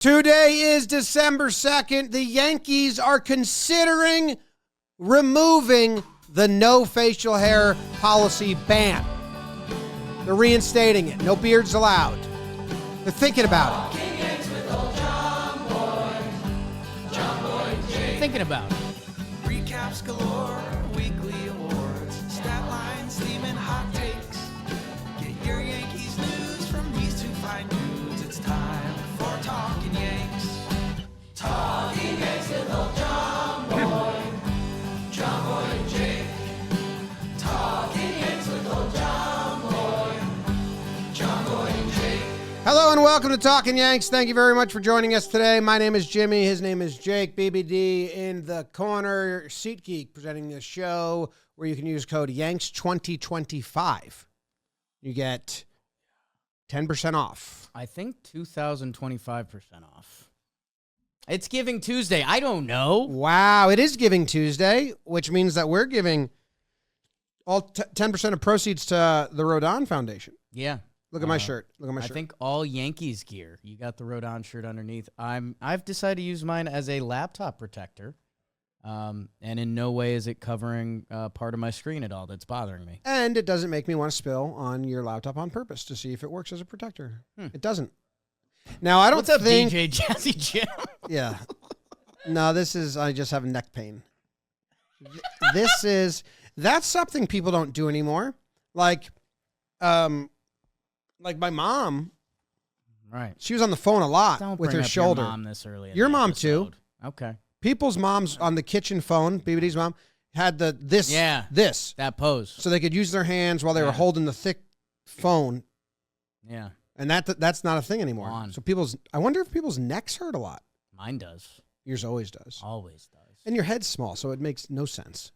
Today is December 2nd. The Yankees are considering removing the no facial hair policy ban. They're reinstating it. No beards allowed. They're thinking about it. Thinking about it. Recaps galore, weekly awards, stat lines, theme, and hot takes. Get your Yankees news from these two fine dudes. It's time for Talkin' Yanks. Talkin' Yanks with old Jomboy, Jomboy and Jake. Talkin' Yanks with old Jomboy, Jomboy and Jake. Hello and welcome to Talkin' Yanks. Thank you very much for joining us today. My name is Jimmy. His name is Jake. BBD in the corner. SeatGeek presenting this show where you can use code Yanks2025. You get 10% off. I think 2,025% off. It's Giving Tuesday. I don't know. Wow, it is Giving Tuesday, which means that we're giving all 10% of proceeds to the Rodon Foundation. Yeah. Look at my shirt. Look at my shirt. I think all Yankees gear. You got the Rodon shirt underneath. I've decided to use mine as a laptop protector. And in no way is it covering part of my screen at all that's bothering me. And it doesn't make me want to spill on your laptop on purpose to see if it works as a protector. It doesn't. Now, I don't What's up, think... DJ Jazzy Jim? Yeah. No, I just have neck pain. That's something people don't do anymore. Like my mom, Right. she was on the phone a lot Don't with bring her up shoulder. Your mom this early. In Your the mom episode. too. Okay. People's moms on the kitchen phone, BBD's mom, had this. That pose. So they could use their hands while they were holding the thick phone. Yeah. And that's not a thing anymore. So I wonder if people's necks hurt a lot. Mine does. Yours always does. Always does. And your head's small, so it makes no sense.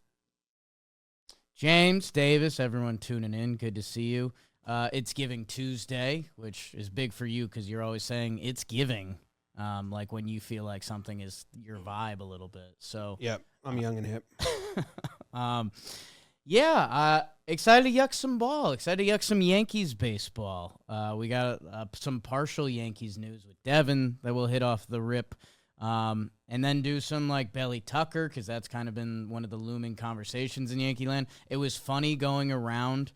James, Davis, everyone tuning in. Good to see you. It's Giving Tuesday, which is big for you because you're always saying it's giving, like when you feel like something is your vibe a little bit. So Yep, I'm young and hip. Excited to yuck some ball. Excited to yuck some Yankees baseball. We got some partial Yankees news with Devin that we'll hit off the rip. And then do some like Belly Tucker because that's kind of been one of the looming conversations in Yankee land. It was funny going around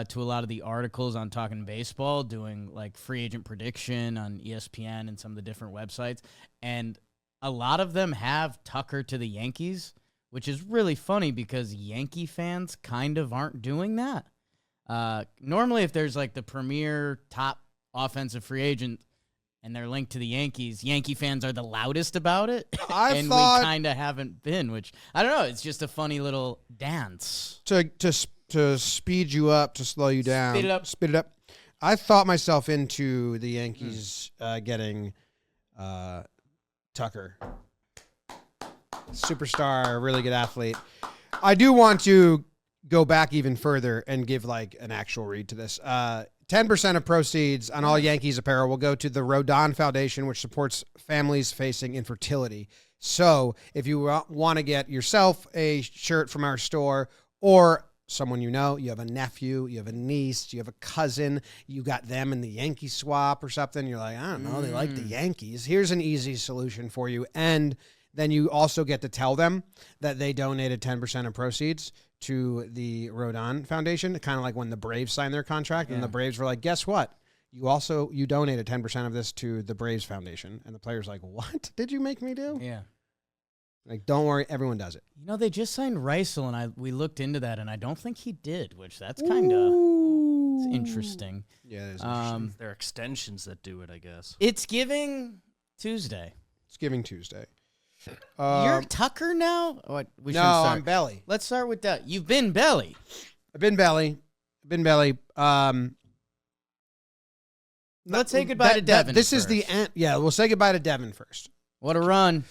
to a lot of the articles on Talkin' Baseball, doing like free agent prediction on ESPN and some of the different websites. And a lot of them have Tucker to the Yankees, which is really funny because Yankee fans kind of aren't doing that. Normally, if there's like the premier top offensive free agent and they're linked to the Yankees, Yankee fans are the loudest about it. We kind of haven't been, which I don't know. It's just a funny little dance. To speed you up, to slow you down. Speed it up. I thought myself into the Yankees getting Tucker. Superstar, really good athlete. I do want to go back even further and give like an actual read to this. 10% of proceeds on all Yankees apparel will go to the Rodon Foundation, which supports families facing infertility. So if you want to get yourself a shirt from our store, or someone you know, you have a nephew, you have a niece, you have a cousin, you got them in the Yankee swap or something, you're like, I don't know, they like the Yankees. Here's an easy solution for you. And then you also get to tell them that they donated 10% of proceeds to the Rodon Foundation, kind of like when the Braves signed their contract, and the Braves were like, guess what? You donated 10% of this to the Braves Foundation. And the player's like, what did you make me do? Yeah. Like, don't worry, everyone does it. You know, they just signed Reisel, and we looked into that, and I don't think he did, which that's kind of interesting. Yeah, it is interesting. There are extensions that do it, I guess. It's Giving Tuesday. It's Giving Tuesday. You're Tucker now? What? No, I'm Belly. Let's start with that. You've been Belly. I've been Belly. Let's say goodbye to Devin This first. is the end. Yeah, we'll say goodbye to Devin first. What a run.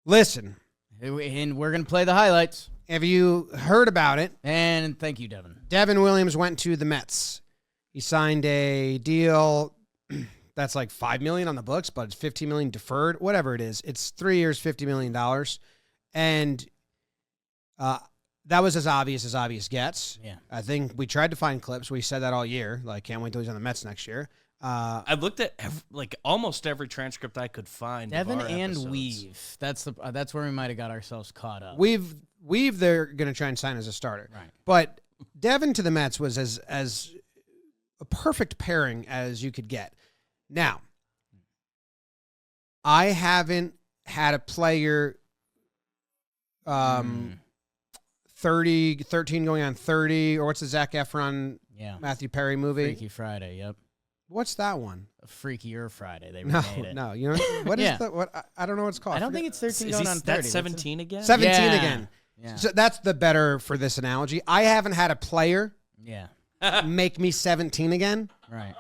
Listen. And we're going to play the highlights. Have you heard about it? And thank you, Devin. Devin Williams went to the Mets. He signed a deal that's like $5 million on the books, but it's $15 million deferred, whatever it is. It's 3 years, $50 million. And that was as obvious gets. Yeah. I think we tried to find clips. We said that all year. Like, can't wait till he's on the Mets next year. I looked at almost every transcript I could find. Devin of our and episodes. Weave. That's where we might have got ourselves caught up. Weave they're going to try and sign as a starter. Right. But Devin to the Mets was as a perfect pairing as you could get. Now, I haven't had a player 13 going on 30, or what's the Zac Efron Yeah. Matthew Perry movie? Freaky Friday. Yep. What's that one? A Freakier Friday. They No, remade it. no. You know what is Yeah. the what? I don't know what it's called. I don't think it's 13 going on 30. That's 17 again? 17 Yeah. again. Yeah. So that's the better for this analogy. I haven't had a player Yeah. make me 17 again Right.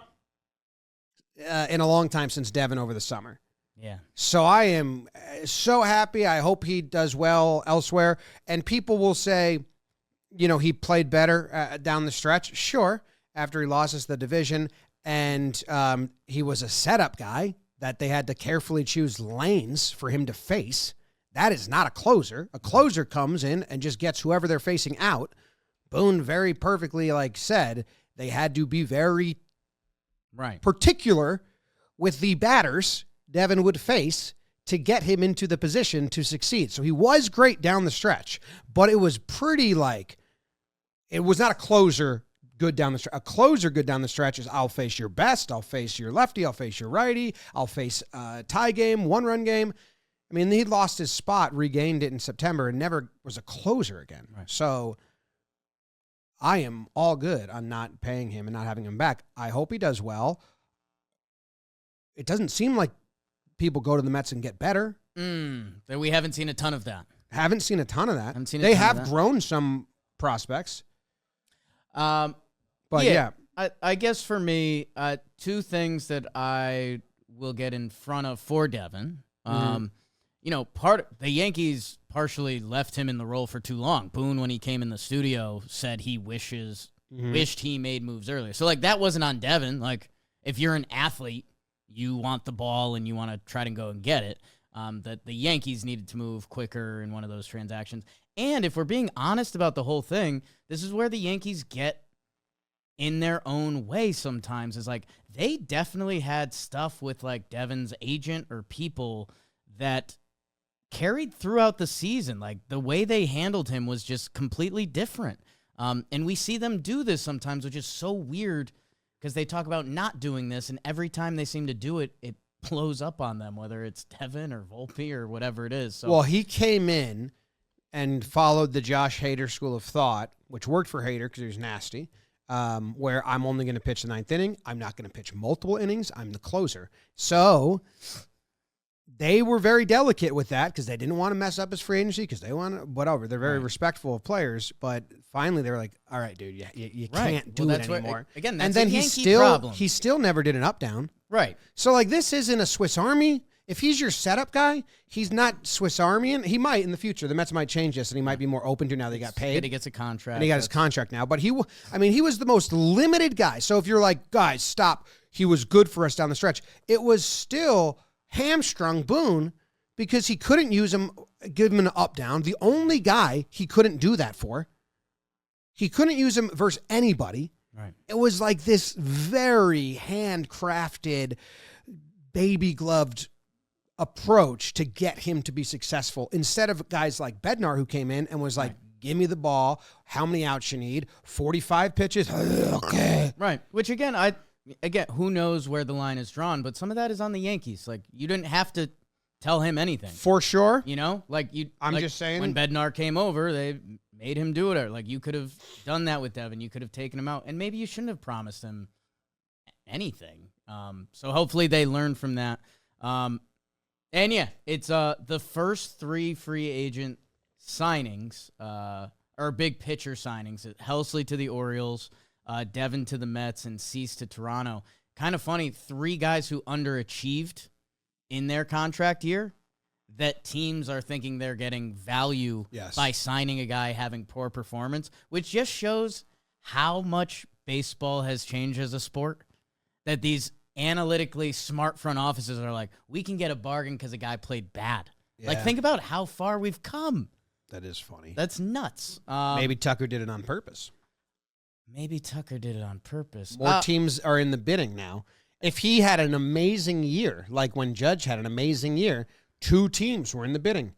in a long time since Devin over the summer. Yeah. So I am so happy. I hope he does well elsewhere. And people will say, you know, he played better down the stretch. Sure, after he lost us the division. And he was a setup guy that they had to carefully choose lanes for him to face. That is not a closer. A closer comes in and just gets whoever they're facing out. Boone very perfectly said, they had to be very Right. particular with the batters Devin would face to get him into the position to succeed. So he was great down the stretch, but it was pretty it was not a closer good down the stretch. A closer good down the stretch is I'll face your best, I'll face your lefty, I'll face your righty, I'll face a tie game, one-run game. I mean, he lost his spot, regained it in September, and never was a closer again. Right. So I am all good on not paying him and not having him back. I hope he does well. It doesn't seem like people go to the Mets and get better. That we haven't seen a ton of that. Haven't seen a ton of that. Haven't seen a They ton of have that. grown some prospects. But Yeah. yeah. I guess for me, two things that I will get in front of for Devin. You know, the Yankees partially left him in the role for too long. Boone, when he came in the studio, said he wished he made moves earlier. So that wasn't on Devin. If you're an athlete, you want the ball and you want to try to go and get it. That the Yankees needed to move quicker in one of those transactions. And if we're being honest about the whole thing, this is where the Yankees get in their own way sometimes. Is they definitely had stuff with Devin's agent or people that carried throughout the season. The way they handled him was just completely different. And we see them do this sometimes, which is so weird because they talk about not doing this, and every time they seem to do it, it blows up on them, whether it's Devin or Volpe or whatever it is. So, Well, he came in and followed the Josh Hader school of thought, which worked for Hader because he was nasty, where I'm only going to pitch the ninth inning. I'm not going to pitch multiple innings. I'm the closer. So they were very delicate with that because they didn't want to mess up his free agency because they want to, whatever. They're very respectful of players. But finally, they were like, all right, dude, you can't do it anymore. Again, and that's then a he Yankee problem. still never did an up-down. Right. So, this isn't a Swiss Army. If he's your setup guy, he's not Swiss Army. And he might in the future. The Mets might change this, and he might be more open to now they got paid. He gets a contract. And he got his contract now. But he was the most limited guy. So if you're like, guys, stop. He was good for us down the stretch. It was still hamstrung Boone because he couldn't use him, give him an up-down. The only guy he couldn't do that for. He couldn't use him versus anybody. Right. It was this very handcrafted, baby-gloved approach to get him to be successful instead of guys like Bednar who came in and was give me the ball. How many outs you need? 45 pitches. Okay. Right. Which again, who knows where the line is drawn, but some of that is on the Yankees. You didn't have to tell him anything. For sure. You know, I'm just saying. When Bednar came over, they made him do it. You could have done that with Devin. You could have taken him out, and maybe you shouldn't have promised him anything. So hopefully they learn from that. And yeah, it's the first three free agent signings, or big pitcher signings. Helsley to the Orioles, Devin to the Mets, and Cease to Toronto. Kind of funny, three guys who underachieved in their contract year that teams are thinking they're getting value by signing a guy having poor performance, which just shows how much baseball has changed as a sport. That these analytically smart front offices are like, we can get a bargain because a guy played bad. Yeah. Think about how far we've come. That is funny. That's nuts. Maybe Tucker did it on purpose. Maybe Tucker did it on purpose. More teams are in the bidding now. If he had an amazing year, like when Judge had an amazing year, 2 teams were in the bidding.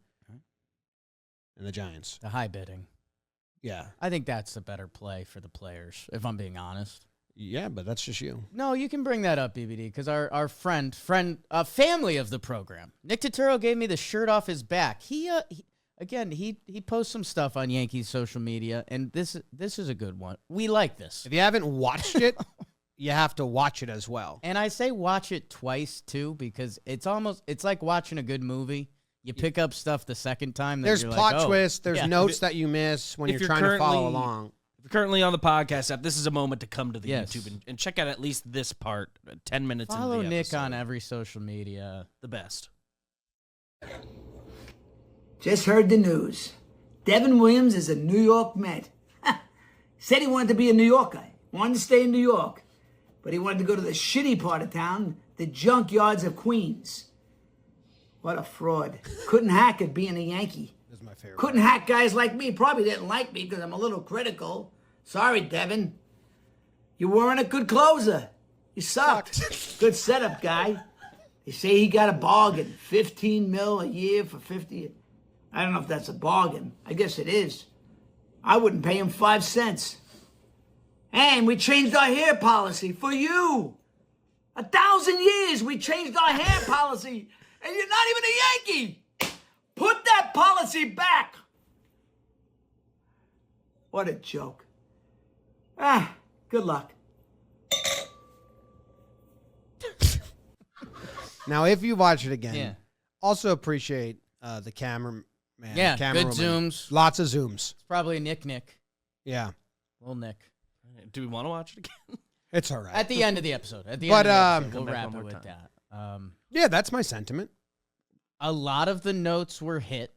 And the Giants. The high bidding. Yeah. I think that's the better play for the players, if I'm being honest. Yeah, but that's just you. No, you can bring that up, BBD, because our family of the program, Nick Turturro gave me the shirt off his back. He posts some stuff on Yankees social media, and this is a good one. We like this. If you haven't watched it, you have to watch it as well. And I say watch it twice, too, because it's like watching a good movie. You pick up stuff the second time. There's you're plot like, oh, twists. There's yeah. notes that you miss when you're trying to follow along. If you're currently on the podcast app, this is a moment to come to the Yes. YouTube and check out at least this part, 10 minutes Follow into the Nick episode. on every social media. The best. Just heard the news. Devin Williams is a New York Met. Said he wanted to be a New Yorker. Wanted to stay in New York. But he wanted to go to the shitty part of town, the junkyards of Queens. What a fraud. Couldn't hack it being a Yankee. This is my favorite. Couldn't hack guys like me. Probably didn't like me because I'm a little critical. Sorry, Devin. You weren't a good closer. You sucked. Good setup, guy. They say he got a bargain. 15 mil a year for 50. I don't know if that's a bargain. I guess it is. I wouldn't pay him 5 cents. And we changed our hair policy for you. 1,000 years we changed our hair policy. And you're not even a Yankee. Put that policy back. What a joke. Good luck. Now, if you watch it again, Yeah. also appreciate the cameraman. Yeah, camerawoman. good zooms. Lots of zooms. It's probably a Nick. Yeah. Little Nick. Do we want to watch it again? It's all right. At the end of the episode. At the But, end of the episode, Come we'll back wrap one it more with time. that. Yeah, that's my sentiment. A lot of the notes were hit.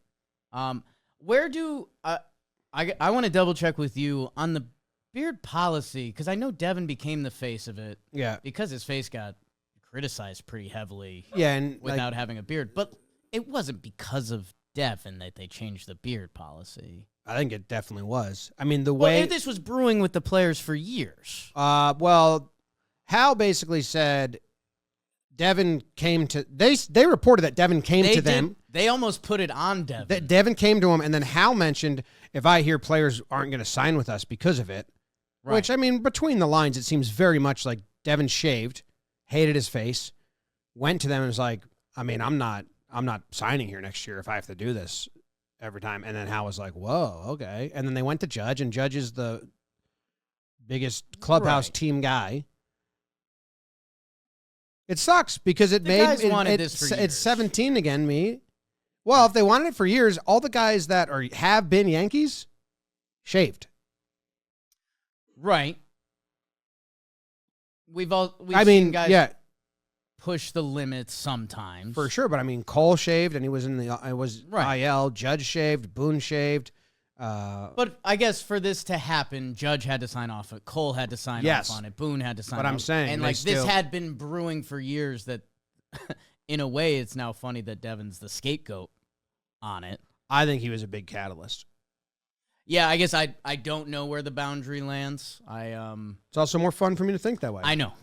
Where do I want to double check with you on the beard policy, because I know Devin became the face of it Yeah. because his face got criticized pretty heavily Yeah, and without having a beard. But it wasn't because of Devin that they changed the beard policy. I think it definitely was. I mean, the Well, way this was brewing with the players for years. well, Hal basically said Devin came to they reported that Devin came to them. They almost put it on Devin. That Devin came to him, and then Hal mentioned, if I hear players aren't going to sign with us because of it, Right. which, I mean, between the lines, it seems very much like Devin shaved, hated his face, went to them and was like, I mean, I'm not signing here next year if I have to do this every time. And then Hal was like, whoa, okay. And then they went to Judge, and Judge is the biggest clubhouse Right. team guy. It sucks because it The made guys wanted this for it's years. 17 again. Me, well, if they wanted it for years, all the guys that have been Yankees shaved. Right. We've I seen mean, guys yeah, push the limits sometimes. for sure. But I mean, Cole shaved, and he was in the Right. IL. Judge shaved. Boone shaved. But I guess for this to happen, Judge had to sign off it. Cole had to sign Yes. off on it. Boone had to sign But off. I'm saying and they like this still- had been brewing for years. That, in a way, it's now funny that Devin's the scapegoat on it. I think he was a big catalyst. Yeah, I guess I don't know where the boundary lands. It's also more fun for me to think that way. I know.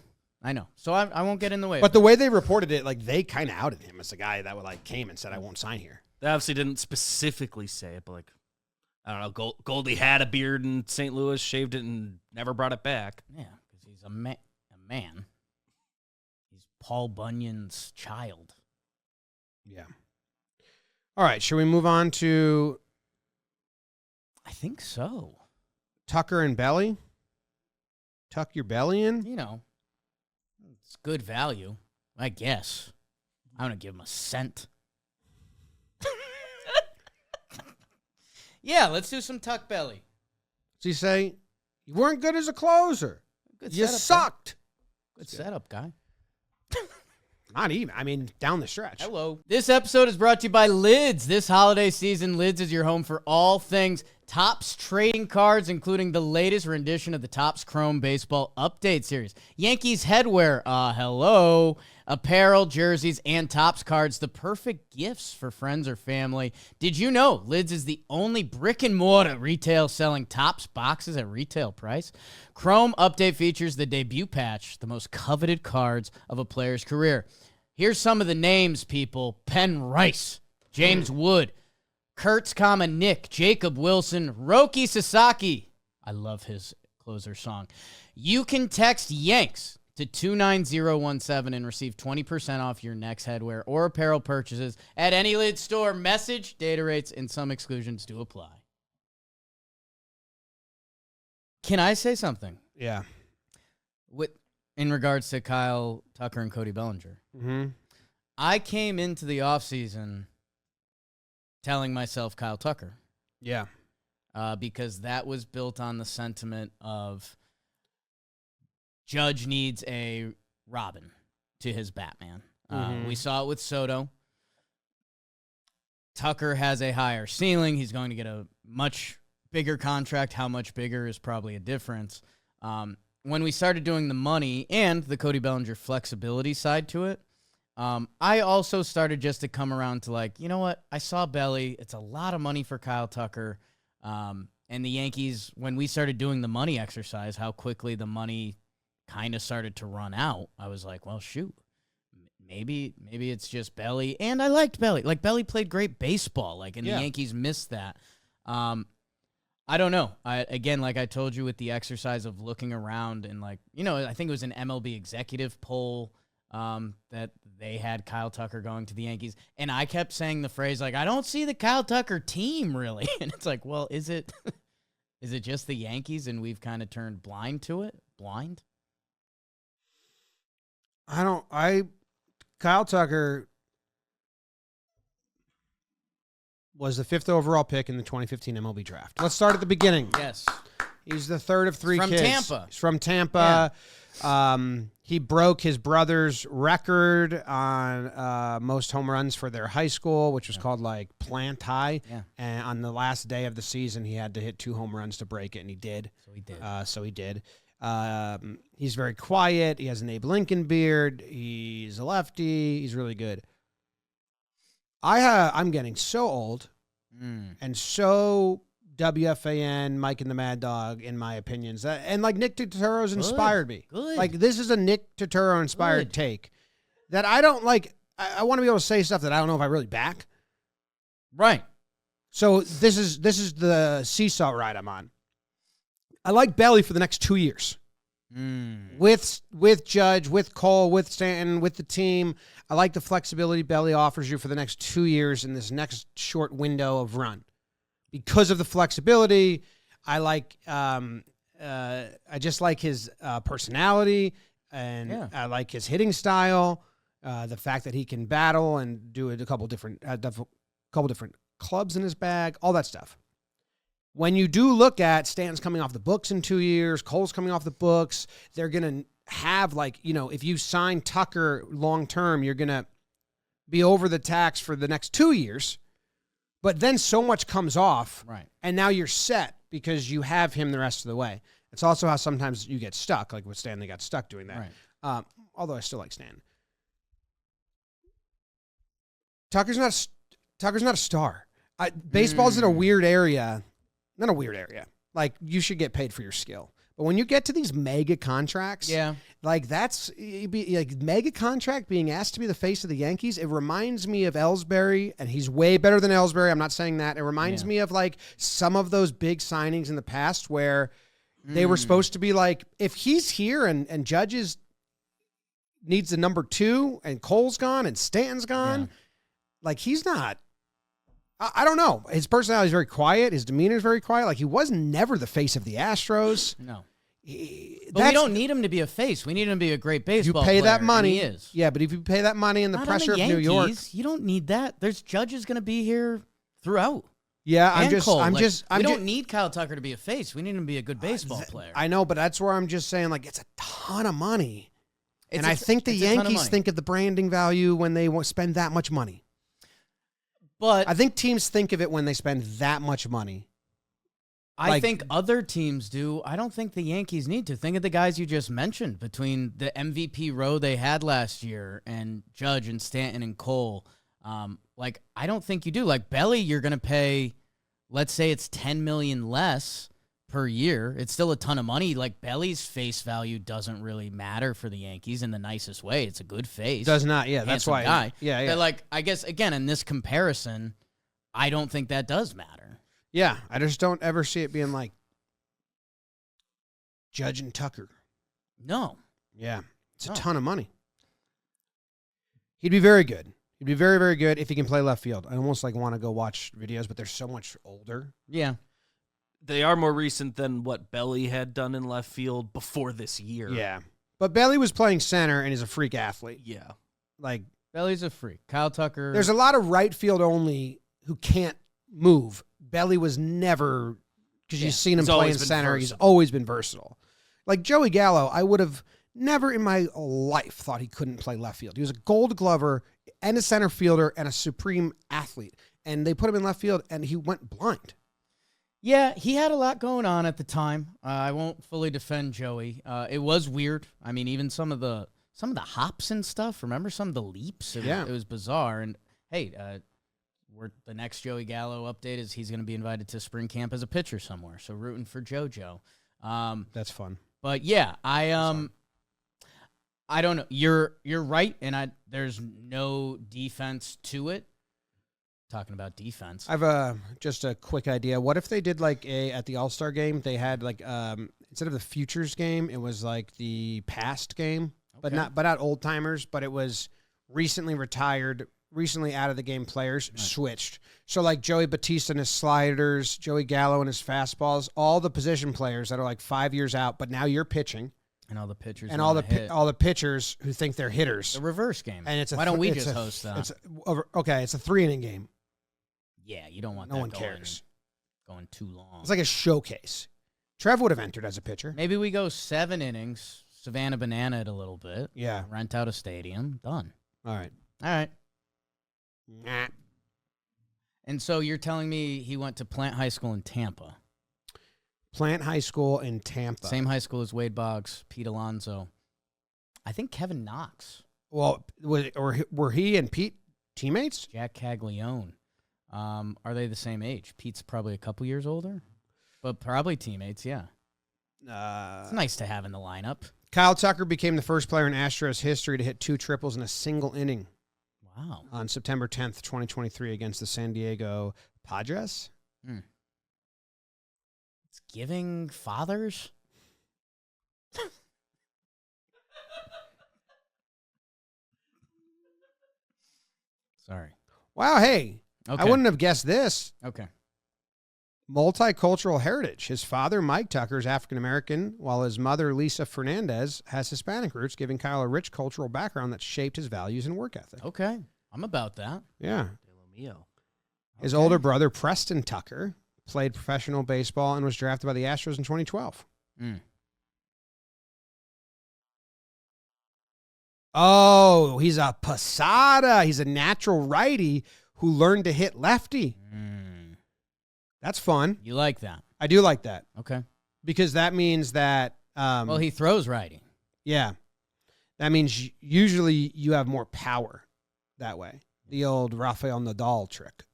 So I won't get in the way. But of the it. way they reported it, like they kind of outed him as the guy that came and said, "I won't sign here." They obviously didn't specifically say it, but like, I don't know, Goldie had a beard in St. Louis, shaved it, and never brought it back. Yeah, because he's a man. He's Paul Bunyan's child. Yeah. All right. Should we move on to I think so. Tucker and Belly? Tuck your belly in? You know, it's good value, I guess. I'm going to give him a cent. Yeah, let's do some tuck belly. Does he say, you weren't good as a closer? Good You setup, sucked. guy. Good setup, guy. Not even. I mean, down the stretch. Hello. This episode is brought to you by Lids. This holiday season, Lids is your home for all things Topps trading cards, including the latest rendition of the Topps Chrome Baseball Update Series. Yankees headwear, hello. Apparel, jerseys, and Topps cards, the perfect gifts for friends or family. Did you know Lids is the only brick-and-mortar retail selling Topps boxes at retail price? Chrome Update features the debut patch, the most coveted cards of a player's career. Here's some of the names, people. Penn Rice, James Wood, Kurtz, Nick, Jacob Wilson, Roki Sasaki. I love his closer song. You can text Yanks to 29017 and receive 20% off your next headwear or apparel purchases at any Lid store. Message, data rates, and some exclusions do apply. Can I say something? Yeah. In regards to Kyle Tucker and Cody Bellinger. Mm-hmm. I came into the offseason telling myself Kyle Tucker. Yeah. Because that was built on the sentiment of Judge needs a Robin to his Batman. We saw it with Soto. Tucker has a higher ceiling. He's going to get a much bigger contract. How much bigger is probably a difference. When we started doing the money and the Cody Bellinger flexibility side to it, I also started just to come around to like, you know what? I saw Belly. It's a lot of money for Kyle Tucker. And the Yankees, when we started doing the money exercise, how quickly the money kind of started to run out, I was like, well, shoot, maybe it's just Belly. And I liked Belly. Like, Belly played great baseball, like, and the Yankees missed that. I don't know. Again, like I told you with the exercise of looking around and like, you know, I think it was an MLB executive poll that they had Kyle Tucker going to the Yankees. And I kept saying the phrase, like, I don't see the Kyle Tucker team really. And it's like, well, is it just the Yankees and we've kind of turned blind to it? Blind? Kyle Tucker was the 5th overall pick in the 2015 MLB draft. Let's start at the beginning. Yes. He's the third of three From kids. Tampa. He's from Tampa. Yeah. He broke his brother's record on most home runs for their high school, which was called like Plant High. Yeah. And on the last day of the season, he had to hit 2 home runs to break it, and he did. So he did. He's very quiet. He has an Abe Lincoln beard. He's a lefty. He's really good. I'm getting so old and so WFAN, Mike and the Mad Dog, in my opinions. And like Nick Turturro's inspired me. Good. Like this is a Nick Turturro inspired take that I don't like. I want to be able to say stuff that I don't know if I really back. Right. So this is the seesaw ride I'm on. I like Belly for the next 2 years. With Judge, with Cole, with Stanton, with the team. I like the flexibility Belly offers you for the next 2 years in this next short window of run. Because of the flexibility, I like. I just like his personality, and I like his hitting style. The fact that he can battle and do a couple different clubs in his bag, all that stuff. When you do look at Stanton's coming off the books in 2 years, Cole's coming off the books, they're going to have like, you know, if you sign Tucker long-term, you're going to be over the tax for the next 2 years, but then so much comes off, right? And now you're set because you have him the rest of the way. It's also how sometimes you get stuck, like with Stan, they got stuck doing that. Right. Although I still like Stan. Tucker's not a star. Baseball's in a weird area. Not a weird area. Like, you should get paid for your skill. But when you get to these mega contracts, like that's like mega contract being asked to be the face of the Yankees, it reminds me of Ellsbury, and he's way better than Ellsbury. I'm not saying that. It reminds me of like some of those big signings in the past where they were supposed to be like, if he's here and Judge needs the number 2 and Cole's gone and Stanton's gone, like he's not. I don't know. His personality is very quiet. His demeanor is very quiet. Like, he was never the face of the Astros. No. But we don't need him to be a face. We need him to be a great baseball player. You pay that money. He is. Yeah, but if you pay that money and the Not pressure on the of Yankees, New York. You don't need that. There's Judges going to be here throughout. Yeah, Cole. We don't need Kyle Tucker to be a face. We need him to be a good baseball player. I know, but that's where I'm just saying, like, it's a ton of money. And I think the Yankees think of the branding value when they spend that much money. But I think teams think of it when they spend that much money. I think other teams do. I don't think the Yankees need to. Think of the guys you just mentioned between the MVP row they had last year and Judge and Stanton and Cole. I don't think you do. Like Belly, you're going to pay, let's say it's $10 million less per year. It's still a ton of money. Like Belly's face value doesn't really matter for the Yankees in the nicest way. It's a good face. Does not. Yeah, that's Handsome why. Guy. Yeah. But I guess again in this comparison, I don't think that does matter. Yeah, I just don't ever see it being like Judge and Tucker. No. Yeah, it's a ton of money. He'd be very good. He'd be very, very good if he can play left field. I almost want to go watch videos, but they're so much older. Yeah. They are more recent than what Belly had done in left field before this year. Yeah, but Bailey was playing center and is a freak athlete. Yeah. Belly's a freak. Kyle Tucker. There's a lot of right field only who can't move. Belly was never, because you've seen him play in center. He's always been versatile. Like Joey Gallo, I would have never in my life thought he couldn't play left field. He was a Gold Glover and a center fielder and a supreme athlete. And they put him in left field, and he went blind. Yeah, he had a lot going on at the time. I won't fully defend Joey. It was weird. I mean, even some of the hops and stuff. Remember some of the leaps? It was bizarre. And hey, the next Joey Gallo update is he's going to be invited to spring camp as a pitcher somewhere. So rooting for JoJo. That's fun. But yeah, I don't know. You're right, and there's no defense to it. Talking about defense, I've just a quick idea. What if they did at the All-Star game, they had instead of the futures game, it was like the past game, but not old timers, but it was recently retired, recently out of the game players switched. So like Joey Batista and his sliders, Joey Gallo and his fastballs, all the position players that are like 5 years out, but now you're pitching. And all the pitchers. And all the pitchers who think they're hitters. The reverse game. And why don't we just host that? It's a 3-inning game. Yeah, you don't want no that one cares. Going too long. It's like a showcase. Trev would have entered as a pitcher. Maybe we go 7 innings, Savannah Banana it a little bit. Yeah. Rent out a stadium. Done. All right. Nah. And so you're telling me he went to Plant High School in Tampa. Plant High School in Tampa. Same high school as Wade Boggs, Pete Alonso. I think Kevin Knox. Well, were he and Pete teammates? Jack Caglione. Are they the same age? Pete's probably a couple years older, but probably teammates, yeah. It's nice to have in the lineup. Kyle Tucker became the first player in Astros history to hit 2 triples in a single inning. Wow. On September 10th, 2023 against the San Diego Padres. It's giving fathers? Sorry. Wow, hey. Okay. I wouldn't have guessed this. Okay. Multicultural heritage. His father, Mike Tucker, is African-American, while his mother, Lisa Fernandez, has Hispanic roots, giving Kyle a rich cultural background that shaped his values and work ethic. Okay. I'm about that. Yeah. Mio. His older brother, Preston Tucker, played professional baseball and was drafted by the Astros in 2012. Oh, he's a Posada. He's a natural righty who learned to hit lefty. That's fun. You like that? I do like that. Okay. Because that means that... well, he throws righty. Yeah. That means usually you have more power that way. The old Rafael Nadal trick.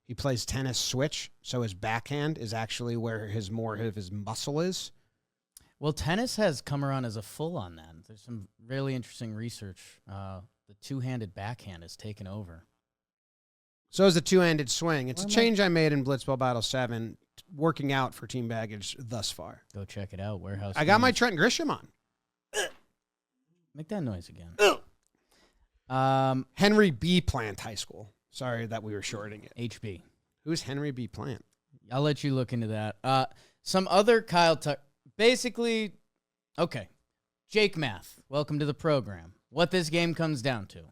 He plays tennis switch, so his backhand is actually where more of his muscle is. Well, tennis has come around as a full on that. There's some really interesting research. The two-handed backhand has taken over. So is the two-handed swing. It's a change I made in Blitzball Battle 7, working out for Team Baggage thus far. Go check it out. Warehouse. I got my Trent Grisham on. Make that noise again. Henry B. Plant High School. Sorry that we were shorting it. HB. Who's Henry B. Plant? I'll let you look into that. Some other Kyle Tucker. Basically, okay. Jake Math, welcome to the program. What this game comes down to.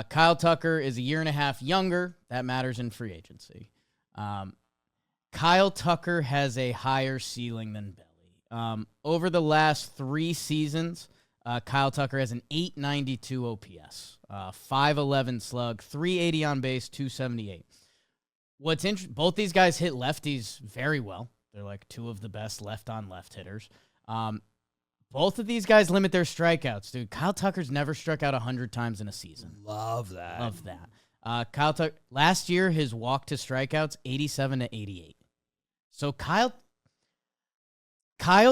Kyle Tucker is a year and a half younger. That matters in free agency. Kyle Tucker has a higher ceiling than Belly. Over the last 3 seasons, Kyle Tucker has an 892 OPS, 511 slug, 380 on base, 278. both these guys hit lefties very well. They're like two of the best left-on-left hitters. Both of these guys limit their strikeouts, dude. Kyle Tucker's never struck out 100 times in a season. Love that. Love that. Kyle Tucker, last year, his walk to strikeouts, 87 to 88. So Kyle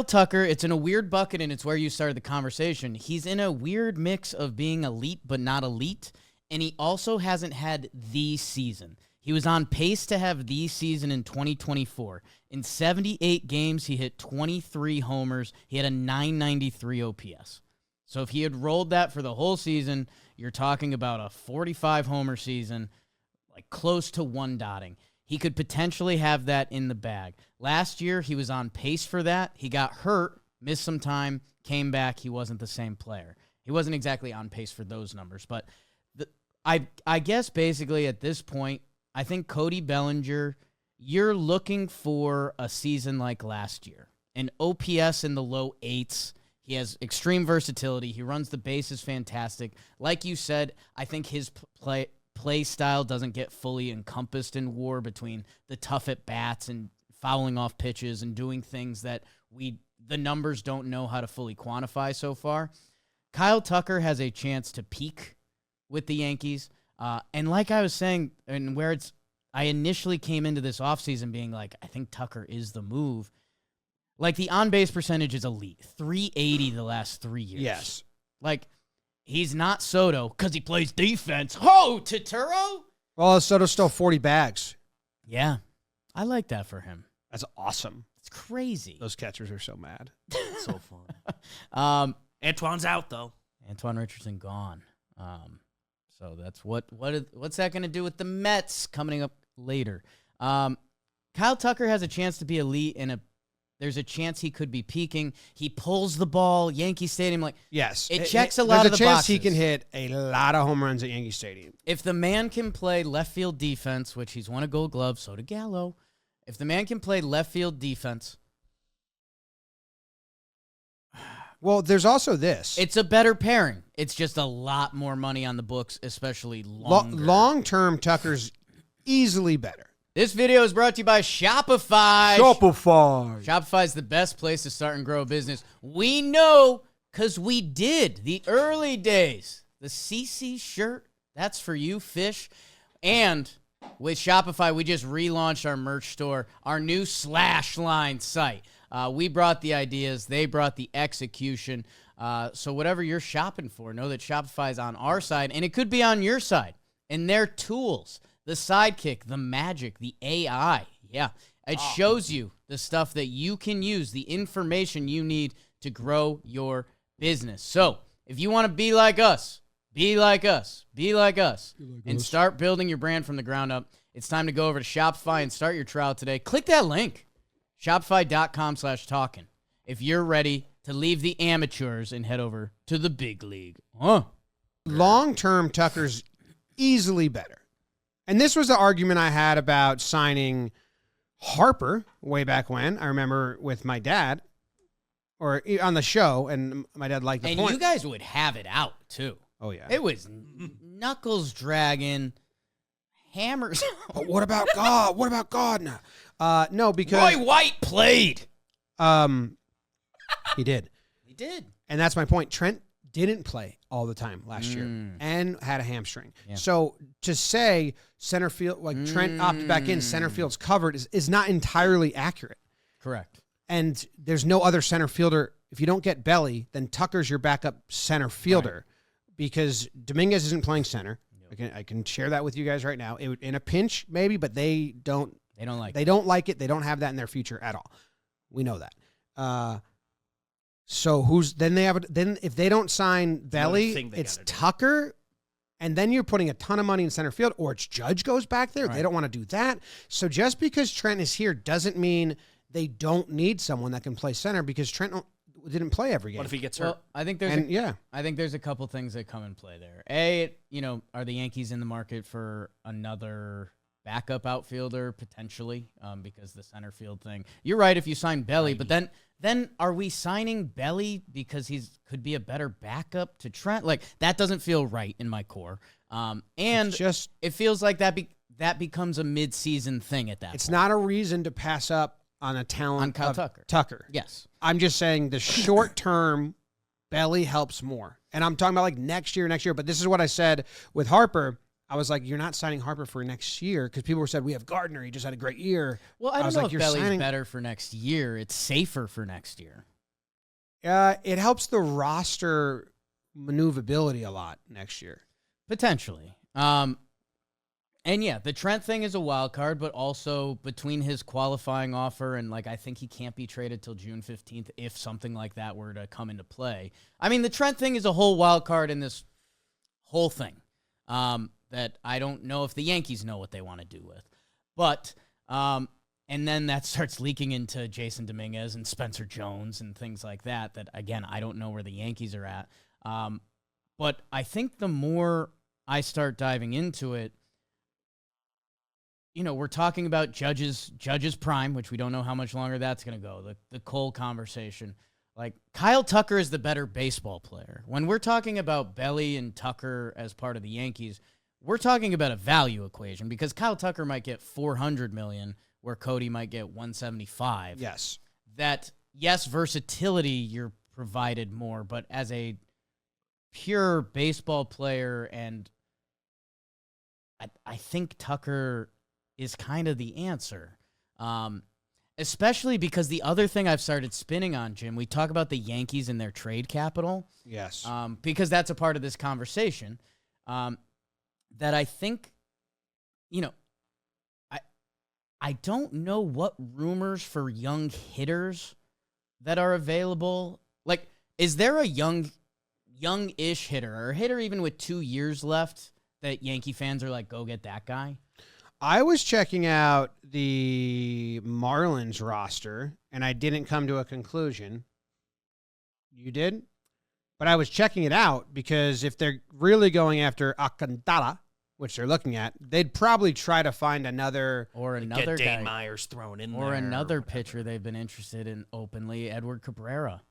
Tucker, it's in a weird bucket, and it's where you started the conversation. He's in a weird mix of being elite but not elite, and he also hasn't had the season. He was on pace to have the season in 2024. In 78 games, he hit 23 homers. He had a 993 OPS. So if he had rolled that for the whole season, you're talking about a 45 homer season, like close to one dotting. He could potentially have that in the bag. Last year, he was on pace for that. He got hurt, missed some time, came back. He wasn't the same player. He wasn't exactly on pace for those numbers. But I guess basically at this point, I think Cody Bellinger, you're looking for a season like last year. An OPS in the low 8s. He has extreme versatility. He runs the bases fantastic. Like you said, I think his play style doesn't get fully encompassed in WAR between the tough at-bats and fouling off pitches and doing things that the numbers don't know how to fully quantify so far. Kyle Tucker has a chance to peak with the Yankees. And like I was saying, and I initially came into this offseason being like, I think Tucker is the move. Like, the on-base percentage is elite. 380 the last 3 years. Yes. Like, he's not Soto because he plays defense. Oh, Totoro? Well, Soto's still 40 bags. Yeah. I like that for him. That's awesome. It's crazy. Those catchers are so mad. So fun. Antoine's out, though. Antoine Richardson gone. So that's what's that going to do with the Mets coming up later? Kyle Tucker has a chance to be elite, and there's a chance he could be peaking. He pulls the ball, Yankee Stadium. Like, yes, it checks a lot of the boxes. There's a chance he can hit a lot of home runs at Yankee Stadium. If the man can play left field defense, which he's won a Gold Glove, so did Gallo. If the man can play left field defense, well, there's also this. it's a better pairing. It's just a lot more money on the books, especially longer. Long-term, Tucker's easily better. This video is brought to you by Shopify. Shopify is the best place to start and grow a business. We know because we did the early days. The CC shirt, that's for you, fish. And with Shopify, we just relaunched our merch store, our new /line site. We brought the ideas. They brought the execution. So whatever you're shopping for, know that Shopify is on our side, and it could be on your side. And their tools, the Sidekick, the Magic, the AI. Yeah, it shows you the stuff that you can use, the information you need to grow your business. So if you want to be like us, and start building your brand from the ground up, it's time to go over to Shopify and start your trial today. Click that link, shopify.com/talkin, if you're ready to leave the amateurs and head over to the big league. Long-term, Tucker's easily better. And this was the argument I had about signing Harper way back when. I remember with my dad, or on the show, and my dad liked the and point. You guys would have it out, too. Oh, yeah. It was knuckles dragging, hammers. But what about God? What about God now? No, because Roy White played. He did. He did. And that's my point. Trent didn't play all the time last year and had a hamstring. Yeah. So to say center field, like Trent opted back in, center field's covered is not entirely accurate. Correct. And there's no other center fielder. If you don't get Belly, then Tucker's your backup center fielder because Dominguez isn't playing center. Nope. I can share that with you guys right now. It would, in a pinch, maybe, but they don't like it. They don't have that in their future at all. We know that. So then if they don't sign Belly, it's Tucker, and then you're putting a ton of money in center field, or it's Judge goes back there. Right. They don't want to do that. So just because Trent is here doesn't mean they don't need someone that can play center because Trent didn't play every game. What if he gets hurt? Well, I think there's a couple things that come in play there. Are the Yankees in the market for another backup outfielder potentially? Because the center field thing. You're right if you sign Belly, but then are we signing Belly because could be a better backup to Trent? Like, that doesn't feel right in my core. And it feels like that becomes a mid-season thing at that It's point. not a reason to pass up on a talent On Kyle of Tucker. Tucker. Yes. I'm just saying the short term Belly helps more. And I'm talking about like next year. But this is what I said with Harper. I was like, you're not signing Harper for next year because people said we have Gardner. He just had a great year. Well, I don't was know like, if you're Belly's signing- better for next year. It's safer for next year. It helps the roster maneuverability a lot next year. Potentially. And yeah, the Trent thing is a wild card, but also between his qualifying offer and like I think he can't be traded till June 15th if something like that were to come into play. I mean, the Trent thing is a whole wild card in this whole thing that I don't know if the Yankees know what they want to do with. But and then that starts leaking into Jason Dominguez and Spencer Jones and things like that again, I don't know where the Yankees are at. But I think the more I start diving into it, you know, we're talking about Judge's prime, which we don't know how much longer that's going to go. The Cole conversation. Like, Kyle Tucker is the better baseball player. When we're talking about Belly and Tucker as part of the Yankees, we're talking about a value equation because Kyle Tucker might get $400 million where Cody might get $175. Yes. That, yes, versatility, you're provided more, but as a pure baseball player, and I think Tucker is kind of the answer. Especially because the other thing I've started spinning on, Jim, we talk about the Yankees and their trade capital. Yes. Because that's a part of this conversation. That I think, you know, I don't know what rumors for young hitters that are available. Like, is there a young-ish hitter or a hitter even with 2 years left that Yankee fans are like, go get that guy? I was checking out the Marlins roster, and I didn't come to a conclusion. You did? But I was checking it out because if they're really going after Alcantara, which they're looking at, they'd probably try to find another Another Get Dane guy. Myers thrown in there. Or another whatever. pitcher they've been interested in openly, Edward Cabrera.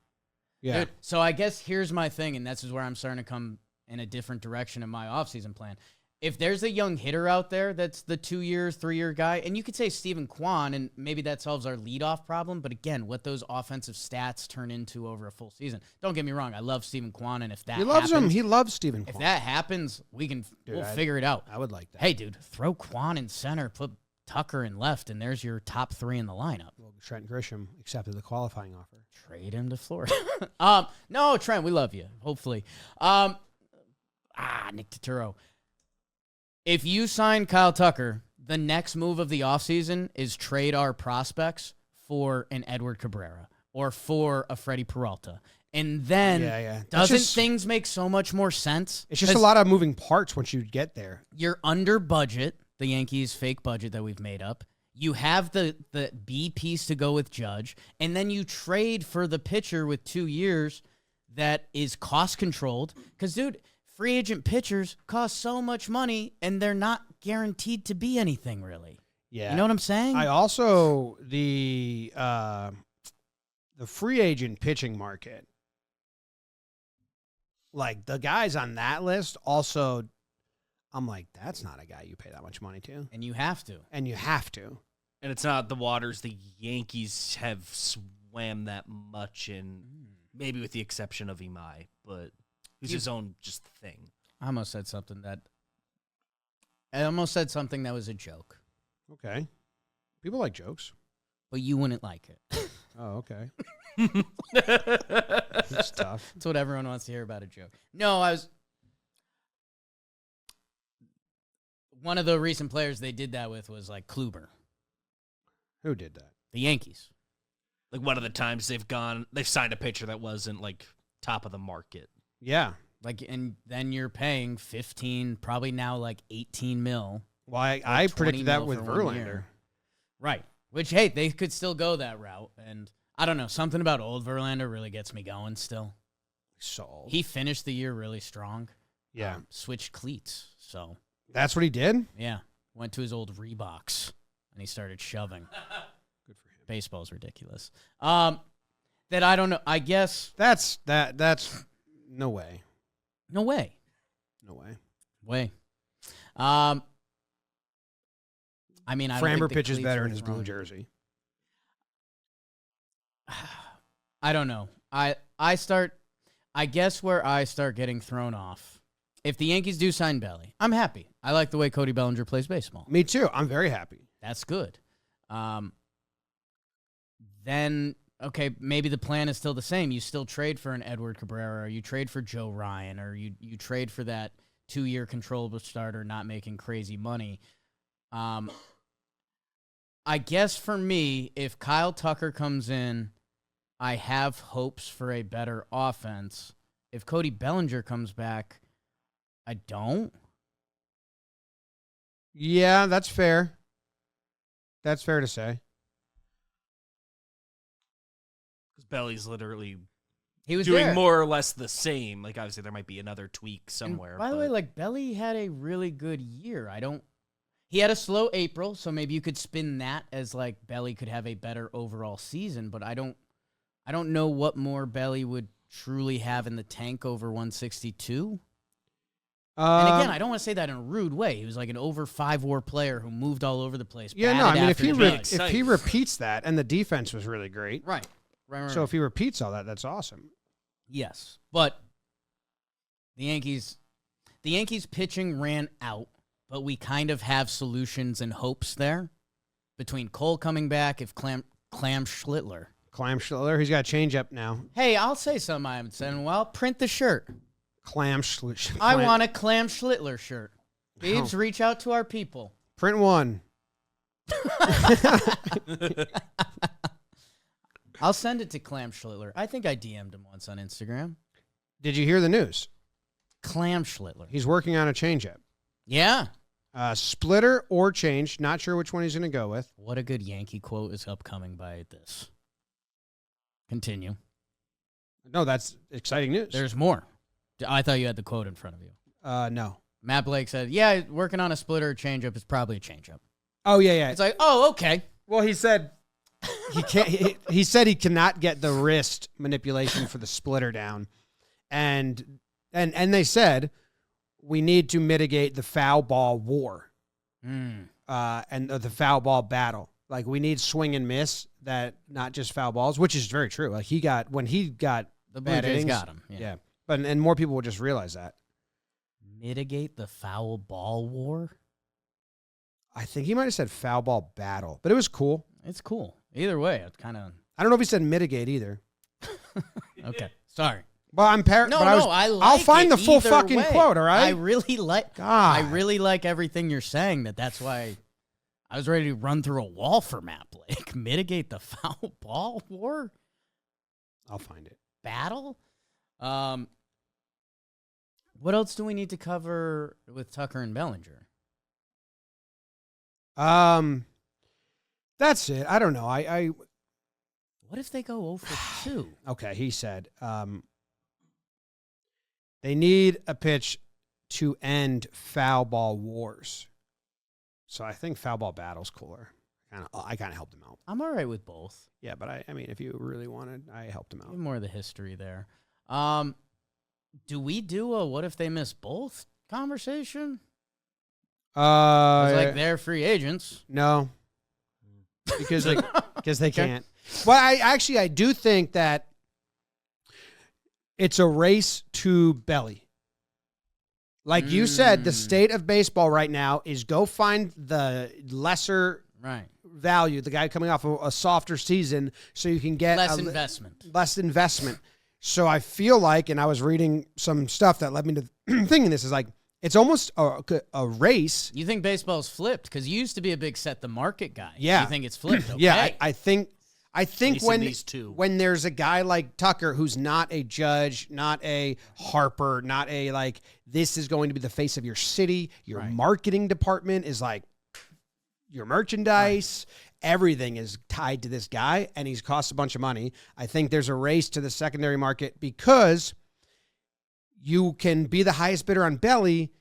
Yeah. Dude, so I guess here's my thing, and this is where I'm starting to come in a different direction in my offseason plan. If there's a young hitter out there that's the 2 year, 3 year guy, and you could say Stephen Kwan, and maybe that solves our leadoff problem, but again, what those offensive stats turn into over a full season. Don't get me wrong, I love Stephen Kwan, and if that He loves happens, him. He loves Stephen if Kwan. that happens, we'll figure it out. I would like that. Hey, dude, throw Kwan in center, put Tucker in left, and there's your top three in the lineup. Well, Trent Grisham accepted the qualifying offer. Trade him to Florida. No, Trent, we love you. Hopefully. Nick Turturro. If you sign Kyle Tucker, the next move of the offseason is trade our prospects for an Edward Cabrera or for a Freddie Peralta. And then Yeah. doesn't It's just- things make so much more sense? It's just a 'Cause lot of moving parts once you get there. you're under budget, the Yankees' fake budget that we've made up. You have the B piece to go with Judge, and then you trade for the pitcher with 2 years that is cost controlled. Because, dude, free agent pitchers cost so much money, and they're not guaranteed to be anything really. Yeah. You know what I'm saying? I also the free agent pitching market. Like the guys on that list also, I'm like, that's not a guy you pay that much money to. And you have to. And you have to. And it's not the waters the Yankees have swam that much in, maybe with the exception of Imai, but who's his own just thing. I almost said something that was a joke, Okay. People like jokes. but you wouldn't like it. Oh, okay. It's tough. That's what everyone wants to hear about a joke. No, one of the recent players they did that with was like Kluber, Who did that? the Yankees. Like one of the times they've signed a pitcher that wasn't like top of the market. Yeah. Like, and then you're paying 15, probably now like 18 mil. Well, I 20 predicted that mil with for 1 year. Verlander. Right. Which, hey, they could still go that route. And I don't know, something about old Verlander really gets me going still. So old. He finished the year really strong. Yeah. Switched cleats. So, That's what he did? yeah. Went to his old Reeboks and he started shoving. Good for him. Baseball's ridiculous. That I don't know. I guess That's no way. no way. No way. Way. I mean, I don't Framber think the pitches cleats better are in his blue thrown. jersey. I don't know. I guess where I start getting thrown off, if the Yankees do sign Belly, I'm happy. I like the way Cody Bellinger plays baseball. Me too. I'm very happy. That's good. Then, okay, maybe the plan is still the same. You still trade for an Edward Cabrera, or you trade for Joe Ryan, or you trade for that 2-year controllable starter not making crazy money. I guess for me, if Kyle Tucker comes in, I have hopes for a better offense. If Cody Bellinger comes back, I don't. Yeah, that's fair. That's fair to say. Because Belly's literally He was doing there. more or less the same. Like, obviously, there might be another tweak And somewhere. by the way, like Belly had a really good year. He had a slow April, so maybe you could spin that as like Belly could have a better overall season, but I don't know what more Belly would truly have in the tank over 162. And again, I don't want to say that in a rude way. He was like an over 5-WAR player who moved all over the place. yeah, no, I batted mean, after Judge. if he repeats that, and the defense was really great, Right. so if he repeats all that, that's awesome. Yes, but the Yankees pitching ran out, but we kind of have solutions and hopes there between Cole coming back, if Clam Schlittler. Clam Schlittler, he's got a changeup now. Hey, I'll say something I haven't said in a while. Print the shirt. I I want a Clam Schlittler shirt. Beebs, reach out to our people. print one. I'll send it to Clam Schlittler. I think I DM'd him once on Instagram. Did you hear the news? Clam Schlittler. He's working on a changeup. Yeah. Splitter or change. Not sure which one he's going to go with. What a good Yankee quote is upcoming by this. Continue. No, that's exciting news. There's more. I thought you had the quote in front of you. No. Matt Blake said, yeah, working on a splitter or changeup is probably a changeup. Oh, yeah. It's like, oh, okay. Well, he said he can't. He said he cannot get the wrist manipulation for the splitter down, and they said we need to mitigate the foul ball war, and the foul ball battle. Like we need swing and miss, that not just foul balls, which is very true. Like when he got The Blue bad Jays innings, got him. yeah. But and more people will just realize that. Mitigate the foul ball war? I think he might have said foul ball battle, but it was cool. It's cool. Either way, it's kind of... I don't know if he said mitigate either. Okay, sorry. Well, I'm No, I like I'll find it the full either fucking way. quote, all right? I really like everything you're saying. That's why I was ready to run through a wall for Matt Blake. Mitigate the foul ball war? I'll find it. Battle? What else do we need to cover with Tucker and Bellinger? That's it. I don't know. What if they go 0 for 2? Okay, he said they need a pitch to end foul ball wars. So I think foul ball battle's cooler. I kind of helped him out. I'm all right with both. Yeah, but I mean, if you really wanted, I helped him out. More of the history there. Do we do a what if they miss both conversation? It's like they're free agents. No, because they can't. Well, I do think that it's a race to Belly. Like you said, the state of baseball right now is go find the lesser value, the guy coming off a softer season, so you can get less investment. So I feel like, and I was reading some stuff that led me to thinking this is like, it's almost a race. You You think baseball's flipped? Because you used to be a big set the market guy. Yeah. You think it's flipped? Okay. Yeah, I think least in these two. when there's a guy like Tucker who's not a Judge, not a Harper, not a like, this is going to be the face of your city. Your marketing department is like your merchandise. Everything is tied to this guy, and he's cost a bunch of money. I think there's a race to the secondary market because you can be the highest bidder on Belly,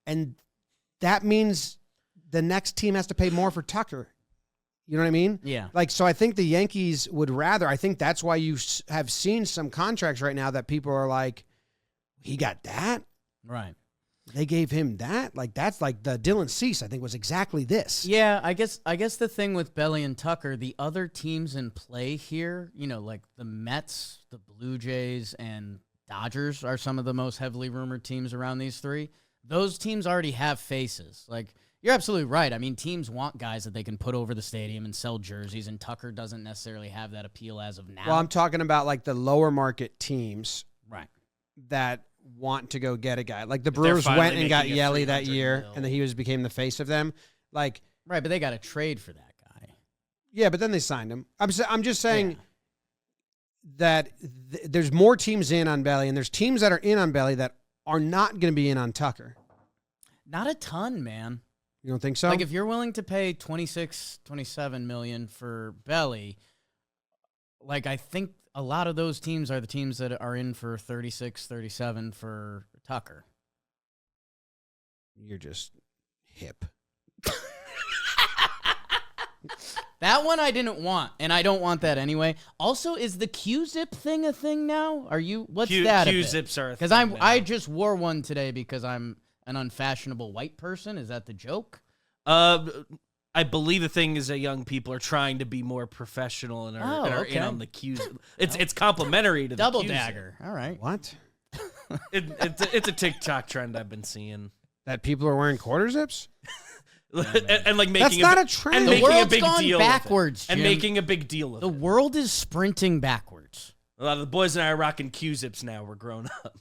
and that means the next team has to pay more for Tucker. You know what I mean? Yeah. Like, so I think the Yankees would rather, I think that's why you have seen some contracts right now that people are like, he got that? Right. They gave him that? Like, that's like the Dylan Cease, I think, was exactly this. Yeah, I guess the thing with Belly and Tucker, the other teams in play here, like the Mets, the Blue Jays, and Dodgers are some of the most heavily rumored teams around these three. Those teams already have faces. Like, you're absolutely right. I mean, teams want guys that they can put over the stadium and sell jerseys, and Tucker doesn't necessarily have that appeal as of now. Well, I'm talking about like the lower market teams right. that want to go get a guy. Like the Brewers went and got Yelly that year, and then he became the face of them. Like, right, but they got to trade for that guy. Yeah, but then they signed him. I'm just saying that there's more teams in on Belly, and there's teams that are in on Belly that are not going to be in on Tucker. Not a ton, man. You don't think so? Like, if you're willing to pay $26-27 million for Belly, like, I think a lot of those teams are the teams that are in for 36-37 for Tucker. You're just hip. That one I didn't want, and I don't want that anyway. Also, is the Q-zip thing a thing now? What's that? Q-zips are a thing because now. I just wore one today because I'm an unfashionable white person. Is that the joke? I believe the thing is that young people are trying to be more professional and are in on the Q's. It's complimentary to Double the Q's. dagger. All right. What? It's a TikTok trend I've been seeing. That people are wearing quarter zips? and like making That's not a trend. and The making a world's big gone deal backwards, of it. And Jim. making a big deal of The it. world is sprinting backwards. A lot of the boys and I are rocking Q-zips now. We're grown up.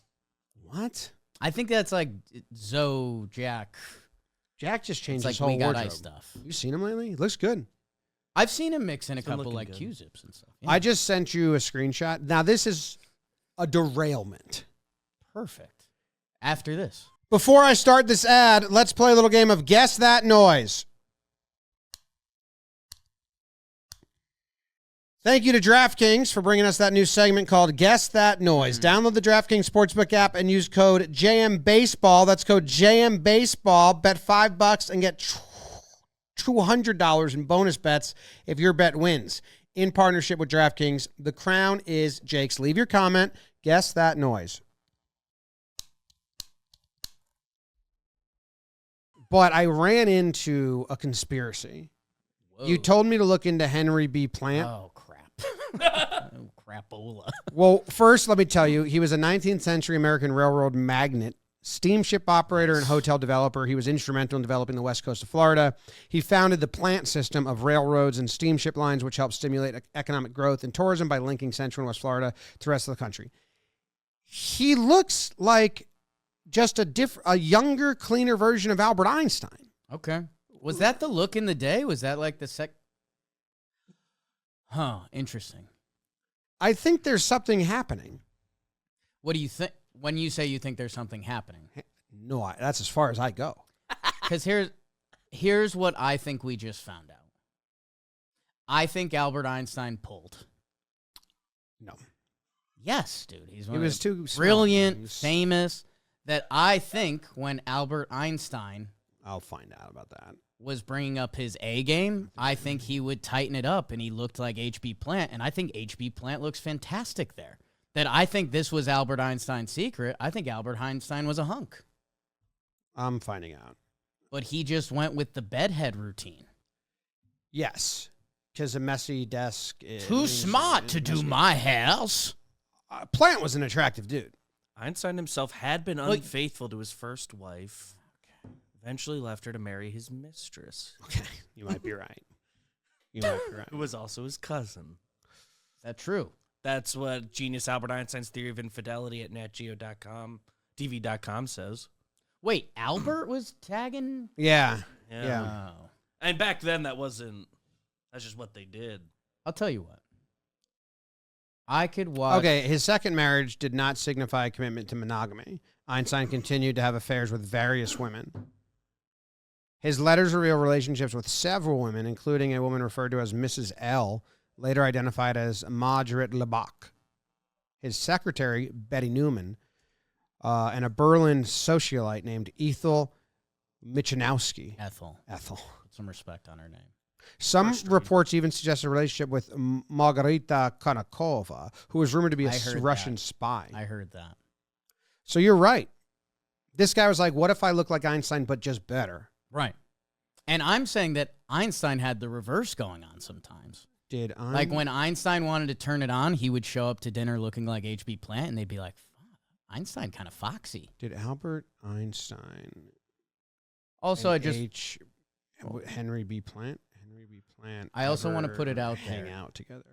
What? I think that's like Jack. Jack just changed It's like his whole We Got wardrobe. Ice stuff. You seen him lately? He looks good. I've seen him mix in a Been couple looking like good. Q-zips and stuff. Yeah. I just sent you a screenshot. Now, this is a derailment. Perfect. After this. Before I start this ad, let's play a little game of Guess That Noise. Thank you to DraftKings for bringing us that new segment called Guess That Noise. Download the DraftKings Sportsbook app and use code JMBaseball. That's code JMBaseball. Bet $5 and get $200 in bonus bets if your bet wins. In partnership with DraftKings, the crown is Jake's. Leave your comment. Guess That Noise. But I ran into a conspiracy. Whoa. You told me to look into Henry B. Plant. Oh, crap. Oh, crapola. Well, first, let me tell you, he was a 19th century American railroad magnate, steamship operator, and hotel developer. He was instrumental in developing the west coast of Florida. He founded the plant system of railroads and steamship lines, which helped stimulate economic growth and tourism by linking central and west Florida to the rest of the country. He looks like just a younger, cleaner version of Albert Einstein. Okay. Was that the look in the day? Was that like the Huh, interesting. I think there's something happening. What do you think when you say you think there's something happening? No, that's as far as I go. Because here's what I think we just found out. I think Albert Einstein pulled. No. Yes, dude. He was too smart. brilliant, He was- famous. That I think when Albert Einstein I'll find out about that. was bringing up his A game, I think he would tighten it up, and he looked like H.B. Plant, and I think H.B. Plant looks fantastic there. That I think this was Albert Einstein's secret. I think Albert Einstein was a hunk. I'm finding out. But he just went with the bedhead routine. Yes, because a messy desk is... Too smart to do my house. Plant was an attractive dude. Einstein himself had been unfaithful to his first wife. Eventually left her to marry his mistress, Okay, you might be right. You might be right. who was also his cousin. Is that true? That's what genius Albert Einstein's theory of infidelity at netgeo.com, TV.com says. Wait, Albert was tagging? Yeah. Yeah. Oh. And back then, that's just what they did. I'll tell you what. I could watch. Okay, his second marriage did not signify a commitment to monogamy. Einstein continued to have affairs with various women. His letters reveal relationships with several women, including a woman referred to as Mrs. L., later identified as Margaret Lebach. His secretary, Betty Newman, and a Berlin socialite named Ethel Michanowski. Ethel. Ethel. Put some respect on her name. Some reports even suggest a relationship with Margarita Konakova, who was rumored to be a I heard Russian that. spy. I heard that. So you're right. This guy was like, what if I look like Einstein, but just better? Right. And I'm saying that Einstein had the reverse going on sometimes. Did I? Like when Einstein wanted to turn it on, he would show up to dinner looking like H.B. Plant, and they'd be like, Einstein kind of foxy. Did Albert Einstein... Also, I just... Henry B. Plant? Henry B. Plant. I also want to ever put it out hang there. out together.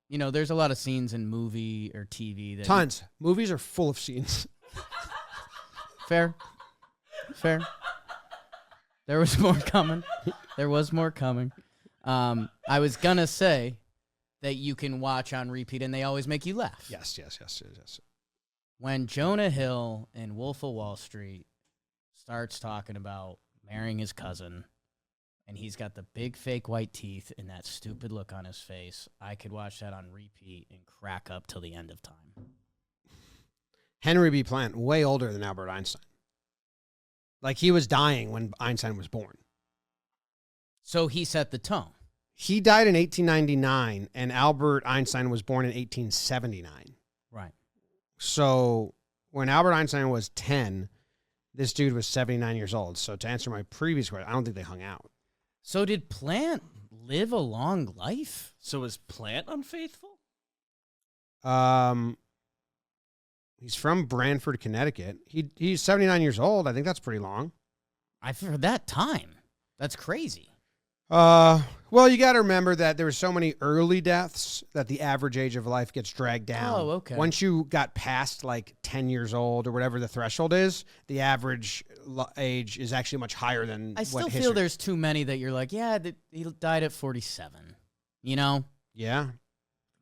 You know, there's a lot of scenes in movie or TV that... Tons. Movies are full of scenes. Fair. There was more coming. I was going to say that you can watch on repeat, and they always make you laugh. Yes. When Jonah Hill in Wolf of Wall Street starts talking about marrying his cousin, and he's got the big fake white teeth and that stupid look on his face, I could watch that on repeat and crack up till the end of time. Henry B. Plant, way older than Albert Einstein. Like, he was dying when Einstein was born. So he set the tone. He died in 1899, and Albert Einstein was born in 1879. Right. So when Albert Einstein was 10, this dude was 79 years old. So to answer my previous question, I don't think they hung out. So did Plant live a long life? So is Plant unfaithful? He's from Branford, Connecticut. He's 79 years old. I think that's pretty long. For that time, that's crazy. Well, you got to remember that there were so many early deaths that the average age of life gets dragged down. Oh, okay. Once you got past like 10 years old or whatever the threshold is, the average age is actually much higher than I still what feel history. there's too many that you're like, yeah, he died at 47. You know? Yeah.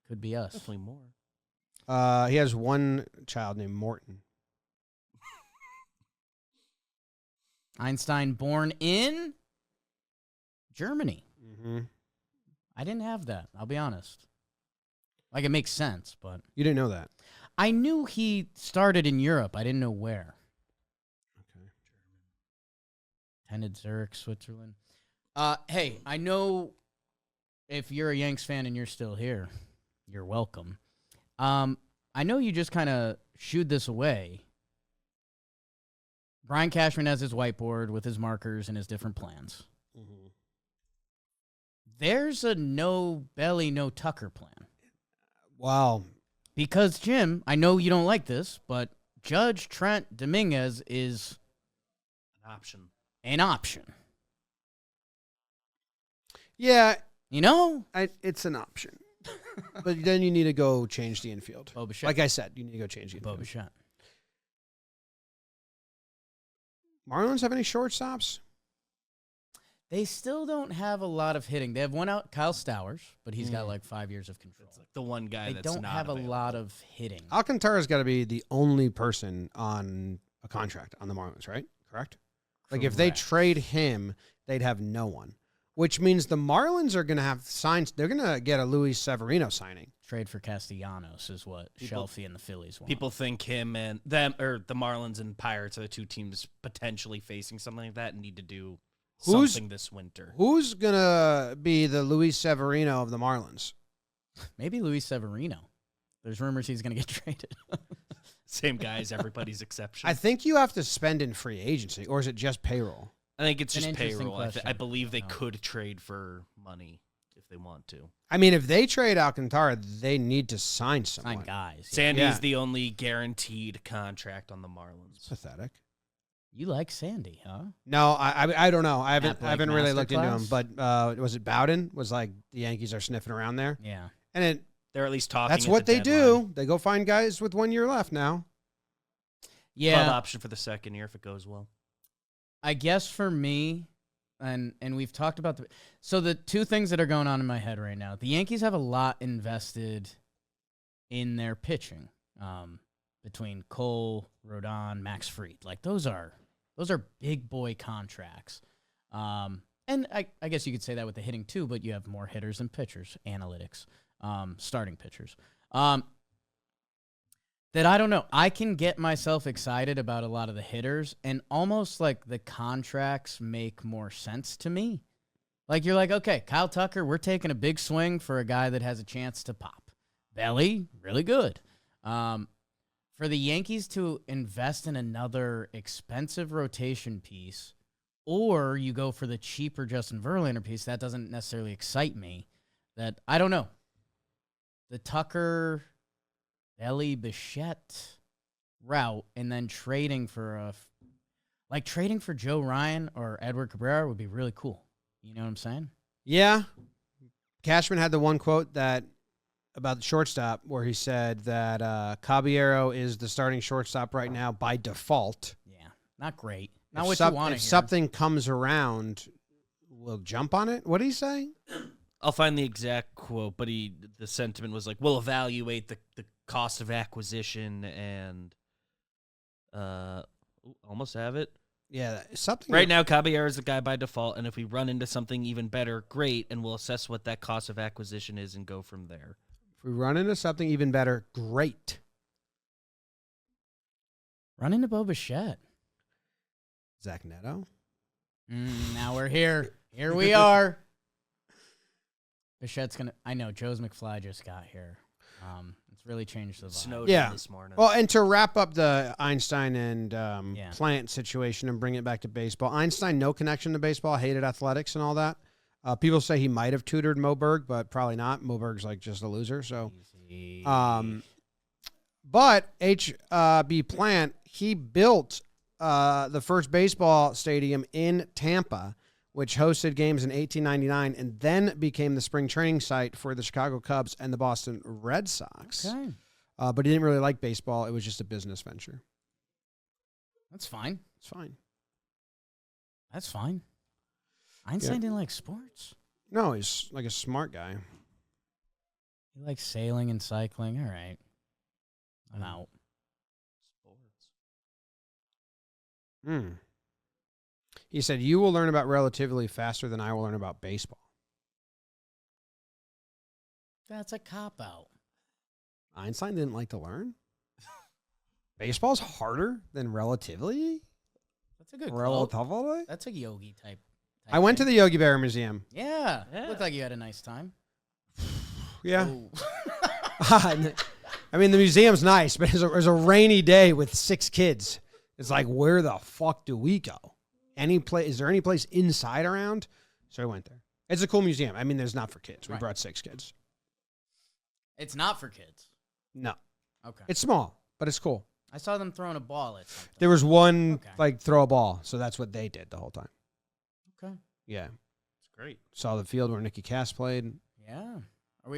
Could be us. Definitely more. He has one child named Morton. Einstein born in Germany. Mm-hmm. I didn't have that. I'll be honest. Like, it makes sense, but You didn't know that. I knew he started in Europe. I didn't know where. Okay. Attended Zurich, Switzerland. Hey, I know if you're a Yanks fan and you're still here, you're welcome. I know you just kind of shooed this away. Brian Cashman has his whiteboard with his markers and his different plans. Mm-hmm. There's a no Belly, no Tucker plan. Wow. Because, Jim, I know you don't like this, but Judge Trent Dominguez is An option. Yeah, You know? it's an option. But then you need to go change the infield. Bo Bichette. Like I said, you need to go change the Bo infield. Bichette. Marlins have any shortstops? They still don't have a lot of hitting. They have one out, Kyle Stowers, but he's got like 5 years of control. It's like the one guy They that's don't not have available. a lot of hitting. Alcantara's got to be the only person on a contract on the Marlins, right? Correct? Like, if they Correct. trade him, they'd have no one. Which means the Marlins are going to have signs. They're going to get a Luis Severino signing. Trade for Castellanos is what Shelfie and the Phillies want. People think him and them, or the Marlins and Pirates are the two teams potentially facing something like that and need to do something this winter. Who's going to be the Luis Severino of the Marlins? Maybe Luis Severino. There's rumors he's going to get traded. Same guys, everybody's exception. I think you have to spend in free agency, or is it just payroll? I think it's An just interesting payroll. question. I believe they No. could trade for money if they want to. I mean, if they trade Alcantara, they need to sign someone. Sign guys. Yeah. Sandy's Yeah. the only guaranteed contract on the Marlins. Pathetic. You like Sandy, huh? No, I don't know. I App like haven't really looked into him. Masterclass? But was it Bowden? Was like the Yankees are sniffing around there, Yeah. and They're at least talking. that's at what the they deadline. do. They go find guys with 1 year left now. Yeah. Club option for the second year if it goes well. I guess for me, and we've talked about so the two things that are going on in my head right now. The Yankees have a lot invested in their pitching, between Cole, Rodon, Max Fried. Like those are big boy contracts. And I guess you could say that with the hitting too, but you have more hitters than pitchers, analytics, starting pitchers. That I don't know. I can get myself excited about a lot of the hitters, and almost like the contracts make more sense to me. Like you're like, okay, Kyle Tucker, we're taking a big swing for a guy that has a chance to pop. Belly, really good. for the Yankees to invest in another expensive rotation piece, or you go for the cheaper Justin Verlander piece, that doesn't necessarily excite me. That I don't know. The Tucker, Belly, Bichette route, and then trading for trading for Joe Ryan or Edward Cabrera would be really cool. You know what I'm saying? Yeah. Cashman had the one quote that about the shortstop where he said that Caballero is the starting shortstop right now by default. Yeah, not great. Not what you want to hear. If something comes around, we'll jump on it. What did he say? I'll find the exact quote, but the sentiment was like, we'll evaluate the cost of acquisition and almost have it. Yeah, something. Right now, Caballero is the guy by default, and if we run into something even better, great, and we'll assess what that cost of acquisition is and go from there. If we run into something even better, great. Run into Bo Bichette. Zach Neto. Now we're here. Here we are. Bichette's going to... I know, Joe's McFly just got here. It's really changed the vibe. Snowed Yeah. this morning. Well, and to wrap up the Einstein and Plant situation and bring it back to baseball, Einstein, no connection to baseball, hated athletics and all that. People say he might have tutored Moberg, but probably not. Moberg's like just a loser. So, but H.B. Plant, he built the first baseball stadium in Tampa, which hosted games in 1899 and then became the spring training site for the Chicago Cubs and the Boston Red Sox. Okay. But he didn't really like baseball. It was just a business venture. That's fine. It's fine. That's fine. Einstein didn't like sports. No, he's like a smart guy. He likes sailing and cycling. All right. I'm out. He said, you will learn about relativity faster than I will learn about baseball. That's a cop-out. Einstein didn't like to learn? Baseball's harder than relativity? That's a good quote. Relativity? That's a yogi type I went to thing. the Yogi Berra Museum. Yeah. Looked like you had a nice time. Yeah. Oh. I mean, the museum's nice, but it was a rainy day with 6 kids. It's like, where the fuck do we go? Is there any place inside around? So I went there. It's a cool museum. I mean, there's not for kids. We brought 6 kids. It's not for kids. No. Okay. It's small, but it's cool. I saw them throwing a ball at something. There was one, throw a ball. So that's what they did the whole time. Okay. Yeah. It's great. Saw the field where Nicky Cass played. Yeah. Are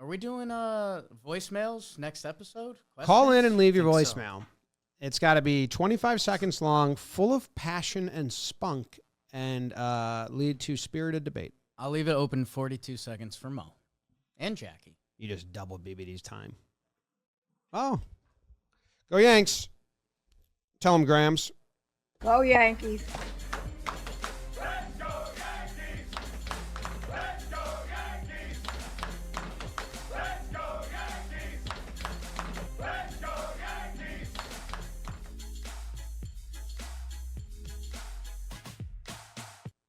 we doing voicemails next episode? Call in and leave your Think so. voicemail. It's got to be 25 seconds long, full of passion and spunk, and lead to spirited debate. I'll leave it open 42 seconds for Mo and Jackie. You just doubled BBD's time. Oh. Go Yanks. Tell them, Grams. Go Yankees.